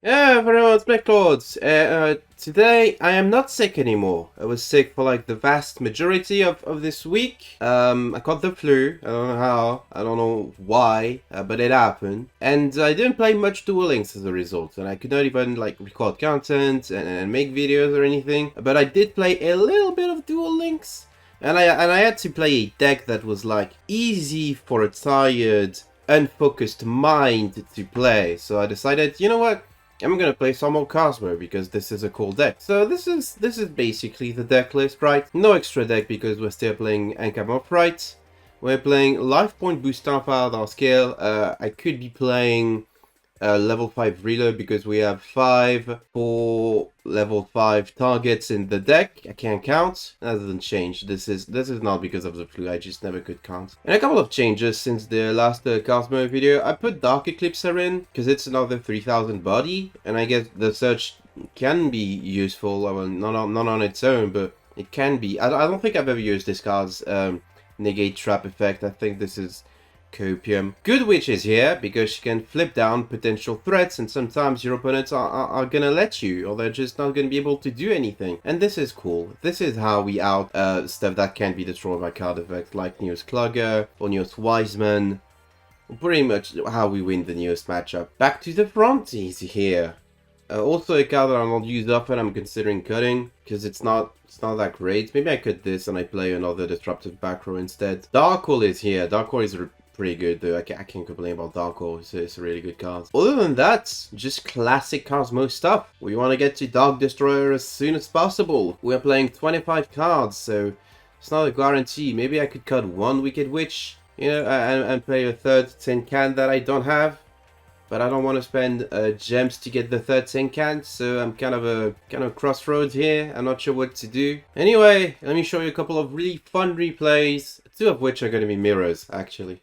Yeah, everyone, it's Blacklords. Today I am not sick anymore. I was sick for like the vast majority of this week. I caught the flu. I don't know how. I don't know why, but it happened. And I didn't play much Duel Links as a result. And I could not even like record content and make videos or anything. But I did play a little bit of Duel Links. And I had to play a deck that was like easy for a tired, unfocused mind to play. So I decided, you know what? I'm gonna play some more KOZMO because this is a cool deck. So this is basically the deck list, right? No extra deck because we're still playing Ankama right? We're playing Life Point Boost on our scale. I could be playing level 5 reload because we have 4 level 5 targets in the deck. I can't count. That doesn't change. This is not because of the flu. I just never could count. And a couple of changes since the last KOZMO video. I put Dark Eclipser in because it's another 3000 body, and I guess the search can be useful. Well, not on its own, but it can be. I don't think I've ever used this card's negate trap effect. I think this is Copium. Good Witch is here because she can flip down potential threats, and sometimes your opponents are gonna let you, or they're just not gonna be able to do anything. And this is cool. This is how we out stuff that can be destroyed by card effects like Neos Clogger or Neos Wiseman. Pretty much how we win the Neos matchup. Back to the fronties here. Also a card that I don't use often, I'm considering cutting, because it's not that great. Maybe I cut this and I play another Disruptive back row instead. Dark Hole is here. Dark Hole is pretty good though. I can't complain about Dark Hole. It's a really good card. Other than that, just classic KOZMO stuff. We want to get to Dark Destroyer as soon as possible. We're playing 25 cards, so it's not a guarantee. Maybe I could cut one Wicked Witch, you know, and play a third tin can that I don't have. But I don't want to spend gems to get the third tin can, so I'm kind of crossroads here. I'm not sure what to do. Anyway, let me show you a couple of really fun replays, 2 of which are going to be mirrors, actually.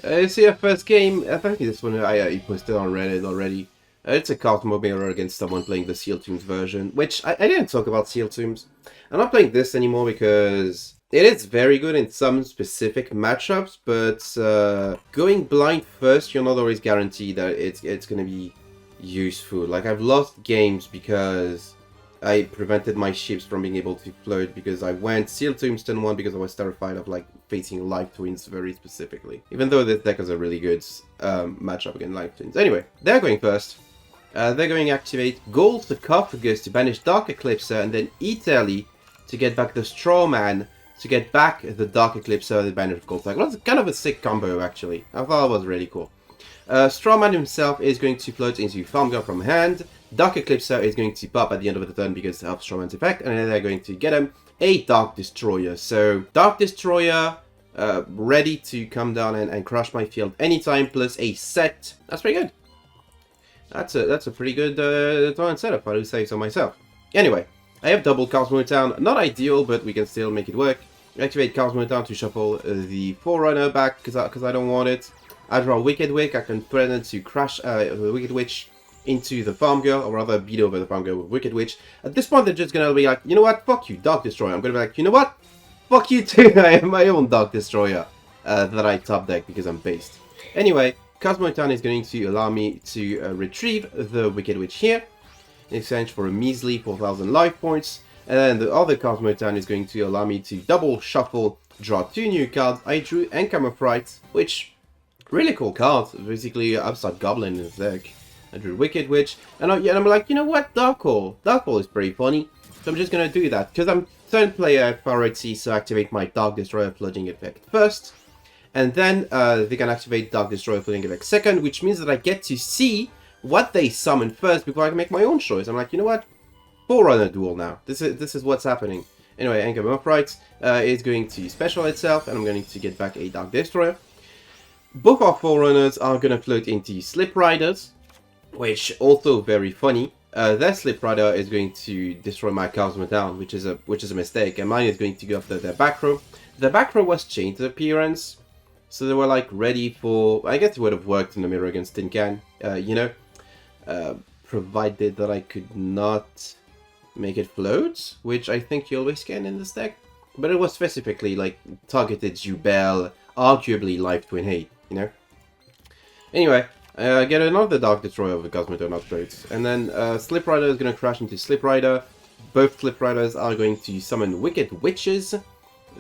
You see our first game, I think this one I posted on Reddit already. It's a KOZMO mirror against someone playing the Seal Tombs version, which I didn't talk about Seal Tombs. I'm not playing this anymore because it is very good in some specific matchups, but going blind first, you're not always guaranteed that it's going to be useful. Like, I've lost games because I prevented my ships from being able to float because I went Seal Tombs turn 1 because I was terrified of like facing Life Twins very specifically. Even though this deck has a really good matchup against Life Twins. Anyway, they're going first. They're going to activate Gold Sarcophagus to banish Dark Eclipser and then Italy to get back the Strawman to get back the Dark Eclipser and the banish Gold Sarcophagus. That's kind of a sick combo actually. I thought it was really cool. Strawman himself is going to float into Farm Girl from hand. Dark Eclipser is going to pop at the end of the turn because of Strawman's effect, and then they're going to get him a Dark Destroyer. So Dark Destroyer ready to come down and crush my field anytime, plus a set. That's pretty good. That's a pretty good tournament setup, I would say so myself. Anyway, I have double KOZMO Town. Not ideal, but we can still make it work. Activate KOZMO Town to shuffle the Forerunner back because I don't want it. I draw Wicked Witch. I can threaten to crash the Wicked Witch into the Farm Girl, or rather beat over the Farm Girl with Wicked Witch. At this point, they're just gonna be like, you know what, fuck you, Dark Destroyer. I'm gonna be like, you know what, fuck you too. I have my own Dark Destroyer that I top deck because I'm based. Anyway, KOZMO Town is going to allow me to retrieve the Wicked Witch here in exchange for a measly 4,000 life points. And then the other KOZMO Town is going to allow me to double shuffle, draw 2 new cards. I drew Ankama Fright, which really cool card. Basically, Upstart Goblin in his deck. I drew Wicked Witch, and I'm like, you know what, Dark Hole. Dark Hole is pretty funny, so I'm just gonna do that because I'm third player priority, so activate my Dark Destroyer flooding effect first, and then they can activate Dark Destroyer flooding effect second, which means that I get to see what they summon first before I can make my own choice. I'm like, you know what, Forerunner duel now. This is what's happening. Anyway, Ankama Upright is going to special itself, and I'm going to get back a Dark Destroyer. Both our Forerunners are going to float into Slip Riders, which also very funny. Their Slip Rider is going to destroy my KOZMO Town, which is a mistake, and mine is going to go after their back row. The back row was changed appearance, so they were like ready for. I guess it would have worked in the mirror against Tin Can, you know, provided that I could not make it float, which I think you always can in this deck. But it was specifically like targeted Jubel, arguably Life Twin Hate, you know. Anyway. Get another Dark Destroyer of the Cosmoton upgrades. And then Slip Rider is going to crash into Slip Rider. Both Slip Riders are going to summon Wicked Witches.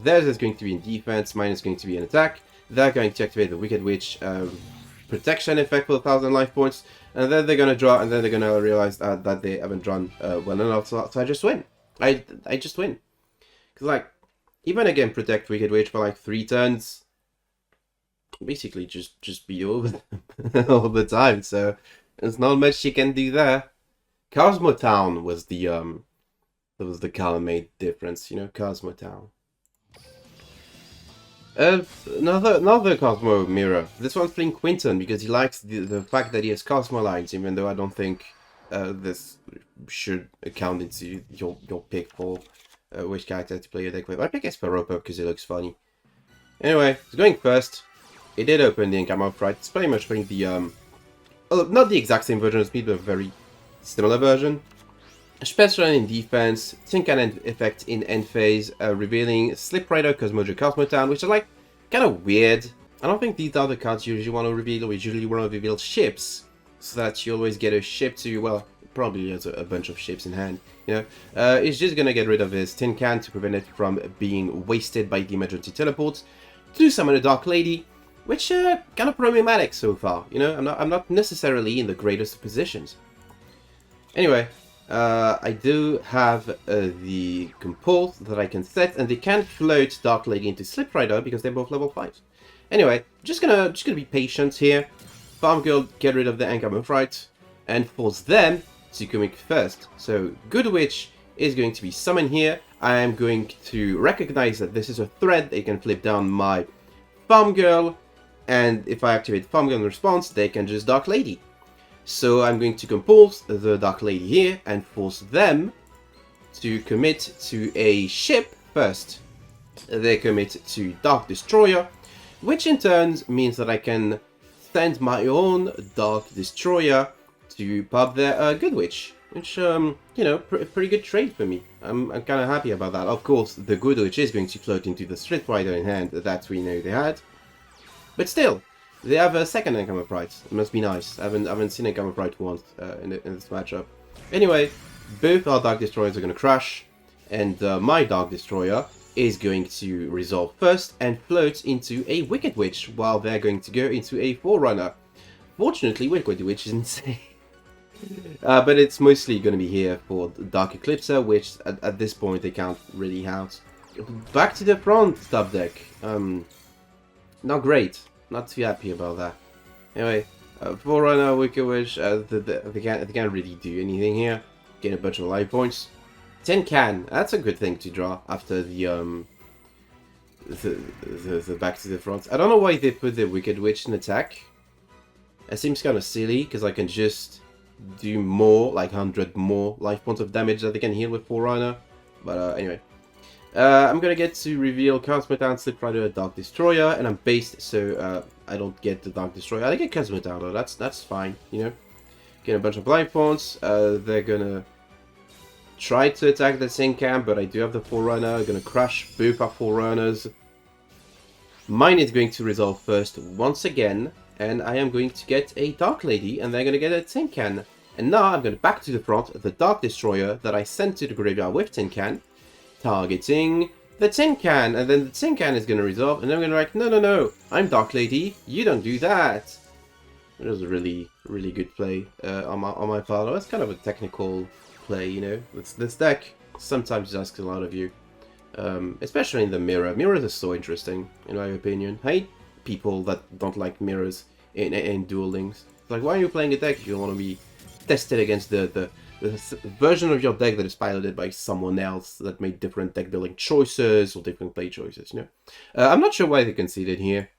Theirs is going to be in defense, mine is going to be in attack. They're going to activate the Wicked Witch protection effect for 1,000 life points. And then they're going to draw, and then they're going to realize that they haven't drawn well enough, so I just win. I just win. Because, like, even again, protect Wicked Witch for like 3 turns. Basically, just be over all the time, so there's not much you can do there. KOZMO Town was the color-made difference, you know, KOZMO Town. Another KOZMO mirror. This one's playing Quinton because he likes the fact that he has KOZMO lines, even though I don't think this should account into your pick for which character to play your deck with. I pick Esperopa because it looks funny. Anyway, it's going first. It did open the Income of Fright. It's pretty much playing the not the exact same version as me, but a very similar version. Special in defense, Tin Cannon effect in end phase, revealing Slip Rider, Cosmojo, KOZMO Town, which are like kind of weird. I don't think these are the cards you usually want to reveal. We usually want to reveal ships, so that you always get a ship to, well, probably has a bunch of ships in hand. You know, it's just gonna get rid of his Tin Can to prevent it from being wasted by the emergency teleports. To summon a Dark Lady, which kind of problematic so far. You know, I'm not necessarily in the greatest of positions. Anyway. I do have the Compulse that I can set, and they can float Dark Lady into Slip Rider because they're both level 5. Anyway, just gonna be patient here. Farm Girl, get rid of the Income of Fright, and force them to commit first. So Good Witch is going to be summoned here. I am going to recognize that this is a threat. They can flip down my Farm Girl, and if I activate Farm Girl in response, they can just Dark Lady. So I'm going to compulse the Dark Lady here and force them to commit to a ship first. They commit to Dark Destroyer, which in turn means that I can send my own Dark Destroyer to pop their Good Witch, which, you know, pretty good trade for me. I'm kind of happy about that. Of course, the Good Witch is going to float into the Slip Rider in hand that we know they had. But still, they have a second Income of Fright. It must be nice. I haven't seen Income of Fright once in this matchup. Anyway, both our Dark Destroyers are going to crash, and my Dark Destroyer is going to resolve first and float into a Wicked Witch, while they're going to go into a Forerunner. Fortunately, Wicked Witch is insane. But it's mostly going to be here for Dark Eclipser, which at this point they can't really out. Back to the front top deck. Not great. Not too happy about that. Anyway, Forerunner, Wicked Witch, they can't really do anything here. Get a bunch of life points. Tin Can, that's a good thing to draw after the back to the front. I don't know why they put the Wicked Witch in attack. It seems kind of silly, because I can just do more, like 100 more life points of damage that they can heal with Forerunner. But anyway. I'm gonna get to reveal KOZMO Town, Slip Rider, Dark Destroyer, and I'm based, so I don't get the Dark Destroyer. I get KOZMO Town though, that's fine, you know. Get a bunch of life points. They're gonna try to attack the Tin Can, but I do have the Forerunner. I'm gonna crash both our Forerunners. Mine is going to resolve first once again, and I am going to get a Dark Lady, and they're gonna get a Tin Can. And now I'm gonna back to the front the Dark Destroyer that I sent to the graveyard with Tin Can. Targeting the Tin Can, and then the Tin Can is going to resolve, and I'm going to be like, no, I'm Dark Lady, you don't do that. It was a really good play on my part. It was kind of a technical play, you know. This deck sometimes asks a lot of you, especially in the mirror. Mirrors are so interesting, in my opinion. I hate people that don't like mirrors in Duel Links. It's like, why are you playing a deck if you want to be tested against the version of your deck that is piloted by someone else that made different deck building choices or different play choices, you know? I'm not sure why they conceded here,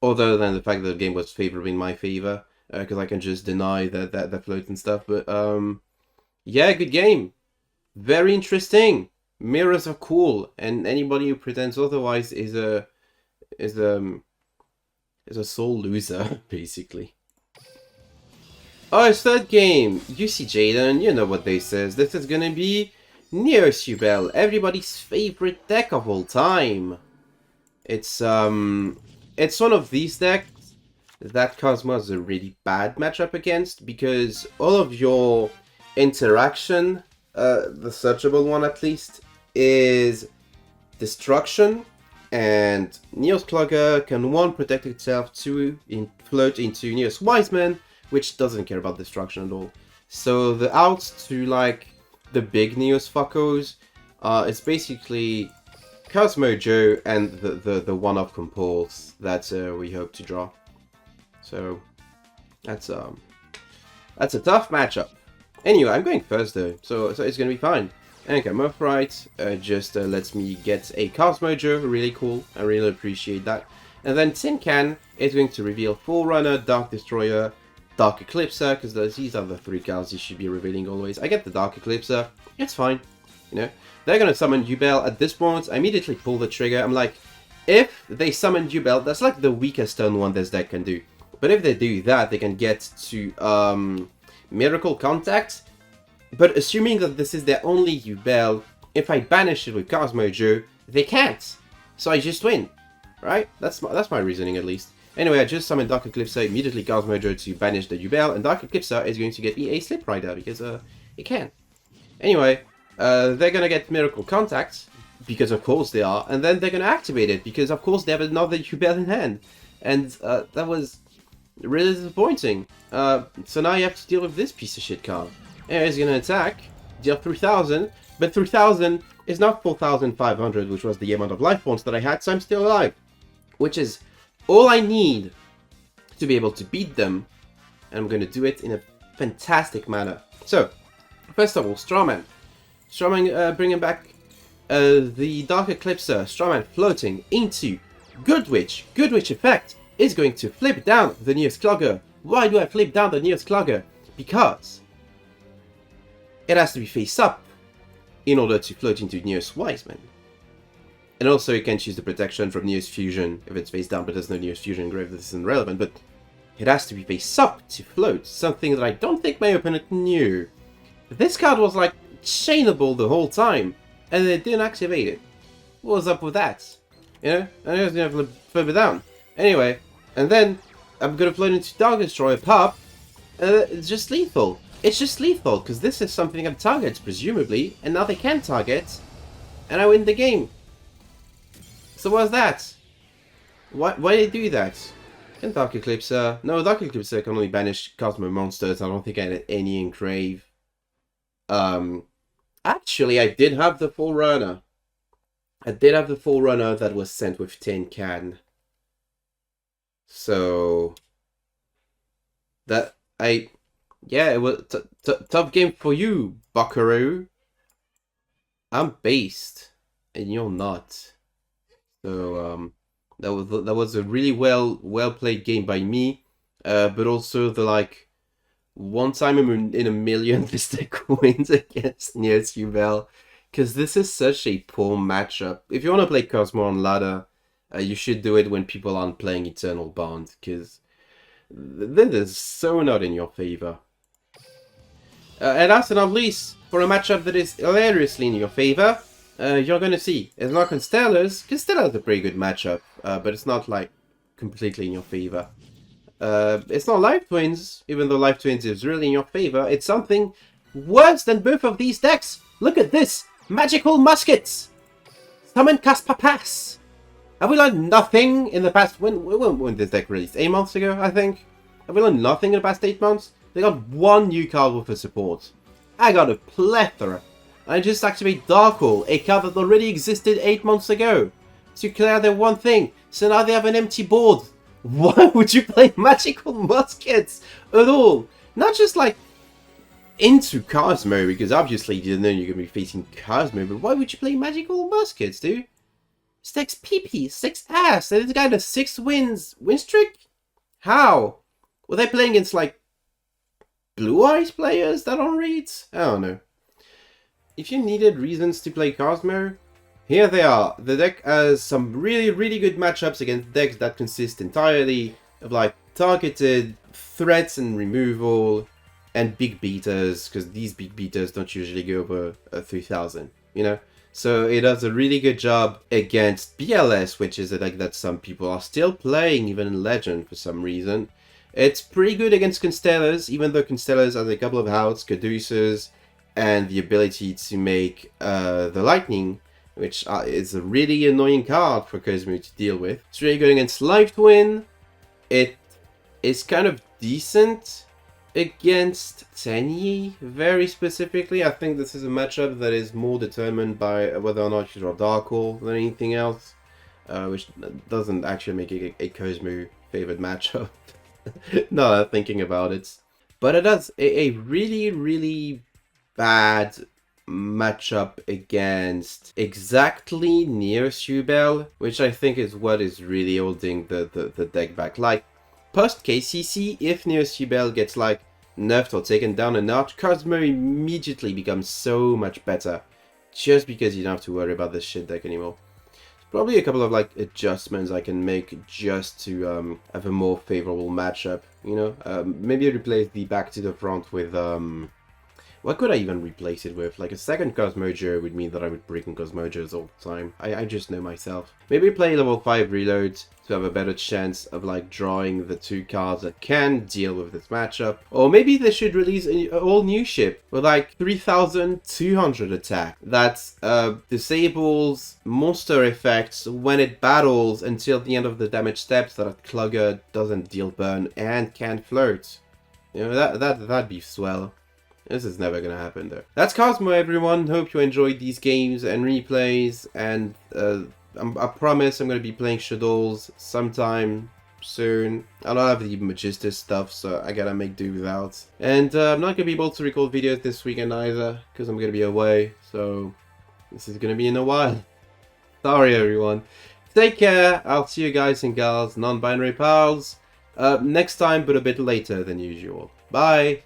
other than the fact that the game was favorably in my favor, because I can just deny that float and stuff, but yeah, good game. Very interesting. Mirrors are cool, and anybody who pretends otherwise is a sole loser, basically. Oh, it's third game. You see, Jaden, you know what they says. This is gonna be Neosubel, everybody's favorite deck of all time. It's one of these decks that KOZMO is a really bad matchup against, because all of your interaction, the searchable one at least, is destruction, and Neos Clogger can 1 protect itself, 2 float into Neos Wiseman, which doesn't care about destruction at all. So the outs to like the big Neos fuckos, it's basically KOZMO Joe and the one-off compulse that we hope to draw. So that's a tough matchup. Anyway, I'm going first though, so it's gonna be fine. Okay, move right, just lets me get a KOZMO Joe, really cool. I really appreciate that. And then Tin Can is going to reveal Forerunner, Dark Destroyer, Dark Eclipser, because these are the 3 cards you should be revealing always. I get the Dark Eclipser, it's fine, you know. They're gonna summon Yubel. At this point, I immediately pull the trigger. I'm like, if they summon Yubel, that's like the weakest turn 1 this deck can do. But if they do that, they can get to Miracle Contact. But assuming that this is their only Yubel, if I banish it with KOZMO Joe, they can't. So I just win, right? That's my reasoning at least. Anyway, I just summoned Dark Eclipser, immediately KOZMO Joe to banish the Yubel, and Dark Eclipser is going to get me a Slip Rider because it can. Anyway, they're gonna get Miracle Contact, because of course they are, and then they're gonna activate it, because of course they have another Yubel in hand. And that was really disappointing. So now you have to deal with this piece of shit card. Anyway, it's gonna attack, deal 3000, but 3000 is not 4500, which was the amount of life points that I had, so I'm still alive. Which is all I need to be able to beat them, and I'm gonna do it in a fantastic manner. So, first of all, Strawman. Strawman bringing back the Dark Eclipser. Strawman floating into Good Witch. Good Witch effect is going to flip down the Neos Clogger. Why do I flip down the Neos Clogger? Because it has to be face up in order to float into Neos Wiseman. And also you can choose the protection from Neos Fusion if it's face down, but there's no Neos Fusion engraved, this isn't relevant, but it has to be face up to float, something that I don't think my opponent knew. This card was like chainable the whole time, and they didn't activate it. What was up with that? You know? I was gonna flip it down. Anyway, and then I'm gonna float into Dark Destroyer pop, and it's just lethal. It's just lethal, because this is something that targets, presumably, and now they can target, and I win the game. So what's that? Why did they do that? Can Dark Eclipser? No, Dark Eclipser can only banish KOZMO monsters. I don't think I had any engrave. Actually, I did have the Forerunner. I did have the Forerunner that was sent with Tin Can. So that yeah, it was tough game for you, Buckaroo. I'm based, and you're not. So that was a really well played game by me. But also the like one time in a million this deck wins against Neos Yubel, because this is such a poor matchup. If you want to play KOZMO on ladder, you should do it when people aren't playing Eternal Bond, because this is so not in your favor. And last but not least, for a matchup that is hilariously in your favor, you're gonna see it's not on Stellars, because Stellars is a pretty good matchup, but it's not like completely in your favor. It's not Life Twins, even though Life Twins is really in your favor. It's something worse than both of these decks. Look at this! Magical Muskets! Summon Caspapas! Have we learned nothing in the past... When this deck released? 8 months ago, I think? Have we learned nothing in the past 8 months? They got one new card with a support. I got a plethora. I just activate Darkle, a card that already existed 8 months ago, to clear their one thing. So now they have an empty board. Why would you play Magical Muskets at all? Not just like into KOZMO, because obviously you know you're going to be facing KOZMO, but why would you play Magical Muskets, dude? 6 PP, 6 ass, and this guy has 6 win streak? How? Were they playing against like Blue Eyes players that don't read? I don't know. If you needed reasons to play KOZMO, here they are. The deck has some really good matchups against decks that consist entirely of like targeted threats and removal and big beaters, because these big beaters don't usually go over 3000, you know? So it does a really good job against BLS, which is a deck that some people are still playing, even in Legend for some reason. It's pretty good against Constellas, even though Constellas has a couple of outs, Caduceus, and the ability to make the Lightning, which is a really annoying card for KOZMO to deal with. It's really good against Life Twin. It is kind of decent against Tenyi, very specifically. I think this is a matchup that is more determined by whether or not you draw Dark than anything else, which doesn't actually make it a KOZMO favorite matchup. Now that I'm thinking about it. But it has a really, really bad matchup against exactly near Subel, which I think is what is really holding the deck back. Like, post KCC, if Neo Subel gets like nerfed or taken down a notch, KOZMO immediately becomes so much better, just because you don't have to worry about this shit deck anymore. Probably a couple of like adjustments I can make just to have a more favorable matchup, you know? Maybe replace the back to the front with what could I even replace it with? Like a second KOZMO would mean that I would break in KOZMO all the time. I just know myself. Maybe play level 5 reload to have a better chance of like drawing the 2 cards that can deal with this matchup. Or maybe they should release an all new ship with like 3200 attack that disables monster effects when it battles until the end of the damage steps, so that Clugger doesn't deal burn and can float. You know, that'd be swell. This is never gonna happen though. That's KOZMO, everyone. Hope you enjoyed these games and replays, and I promise I'm gonna be playing Shadows sometime soon. I don't have the Magistus stuff, so I gotta make do without. And I'm not gonna be able to record videos this weekend either, because I'm gonna be away, so this is gonna be in a while. Sorry everyone. Take care. I'll see you guys and gals, non-binary pals, next time, but a bit later than usual. Bye!